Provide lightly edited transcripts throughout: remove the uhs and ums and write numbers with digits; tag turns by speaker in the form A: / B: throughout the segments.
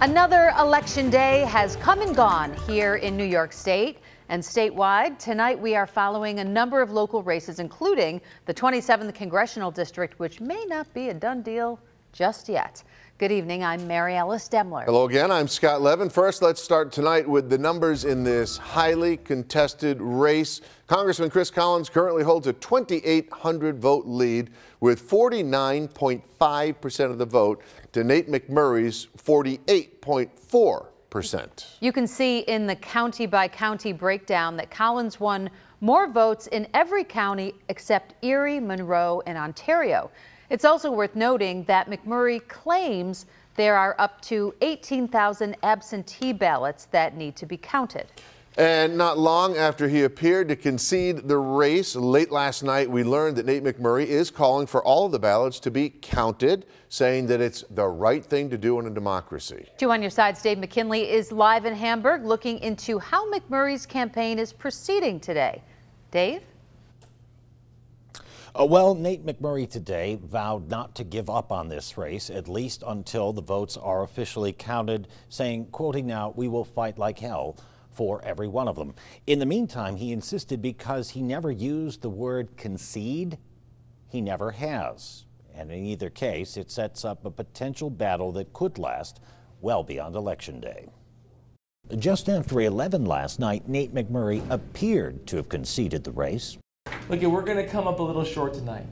A: Another election day has come and gone here in New York State and statewide. Tonight we are following a number of local races, including the 27th Congressional District, which may not be a done deal just yet. Good evening, I'm Mary Alice Demler.
B: Hello again, I'm Scott Levin. First, let's start tonight with the numbers in this highly contested race. Congressman Chris Collins currently holds a 2,800 vote lead with 49.5% of the vote to Nate McMurray's 48.4%.
A: You can see in the county by county breakdown that Collins won more votes in every county except Erie, Monroe, and Ontario. It's also worth noting that McMurray claims there are up to 18,000 absentee ballots that need to be counted.
B: And not long after he appeared to concede the race late last night, we learned that Nate McMurray is calling for all of the ballots to be counted, saying that it's the right thing to do in a democracy.
A: 2 on Your Side's Dave McKinley is live in Hamburg looking into how McMurray's campaign is proceeding today. Dave?
C: Well, Nate McMurray today vowed not to give up on this race, at least until the votes are officially counted, saying, quoting now, "We will fight like hell for every one of them." In the meantime, he insisted because he never used the word concede, he never has. And in either case, it sets up a potential battle that could last well beyond Election Day. Just after 11 last night, Nate McMurray appeared to have conceded the race.
D: Look, we're going to come up a little short tonight.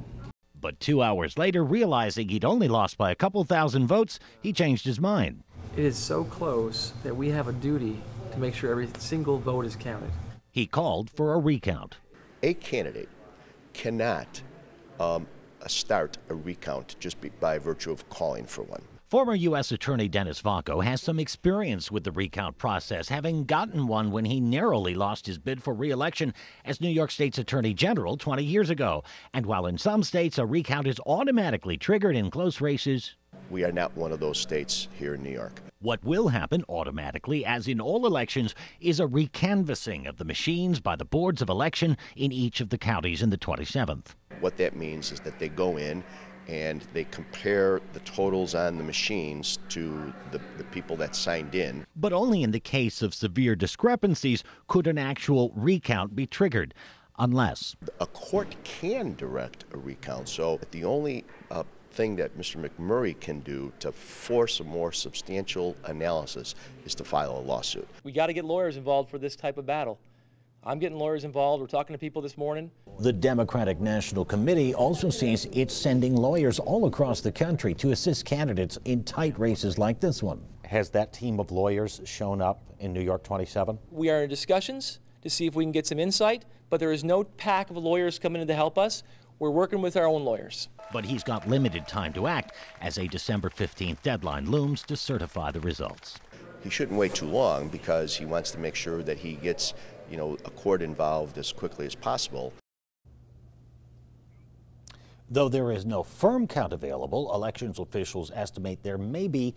C: But 2 hours later, realizing he'd only lost by a couple thousand votes, he changed his mind.
D: It is so close that we have a duty to make sure every single vote is counted.
C: He called for a recount.
E: A candidate cannot start a recount just by virtue of calling for one.
C: Former U.S. Attorney Dennis Vaco has some experience with the recount process, having gotten one when he narrowly lost his bid for re-election as New York State's Attorney General 20 years ago. And while in some states a recount is automatically triggered in close races,
E: we are not one of those states here in New York.
C: What will happen automatically, as in all elections, is a recanvassing of the machines by the boards of election in each of the counties in the 27th.
E: What that means is that they go in and they compare the totals on the machines to the people that signed in.
C: But only in the case of severe discrepancies could an actual recount be triggered, unless
E: a court can direct a recount. So the only thing that Mr. McMurray can do to force a more substantial analysis is to file a lawsuit.
D: We got to get lawyers involved for this type of battle. I'm getting lawyers involved. We're talking to people this morning.
C: The Democratic National Committee also sees it's sending lawyers all across the country to assist candidates in tight races like this one. Has that team of lawyers shown up in New York 27?
D: We are in discussions to see if we can get some insight, but there is no pack of lawyers coming in to help us. We're working with our own lawyers.
C: But he's got limited time to act as a December 15th deadline looms to certify the results.
E: He shouldn't wait too long because he wants to make sure that he gets a court involved as quickly as possible.
C: Though there is no firm count available, elections officials estimate there may be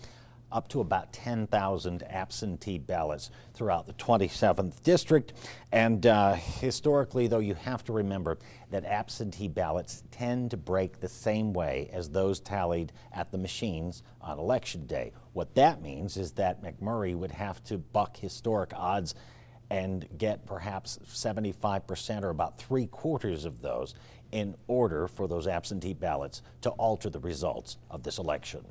C: up to about 10,000 absentee ballots throughout the 27th district. And historically, though, you have to remember that absentee ballots tend to break the same way as those tallied at the machines on Election Day. What that means is that McMurray would have to buck historic odds and get perhaps 75% or about 3/4 of those in order for those absentee ballots to alter the results of this election.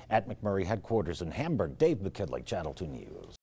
C: At McMurray headquarters in Hamburg, Dave McKinley, Channel 2 News.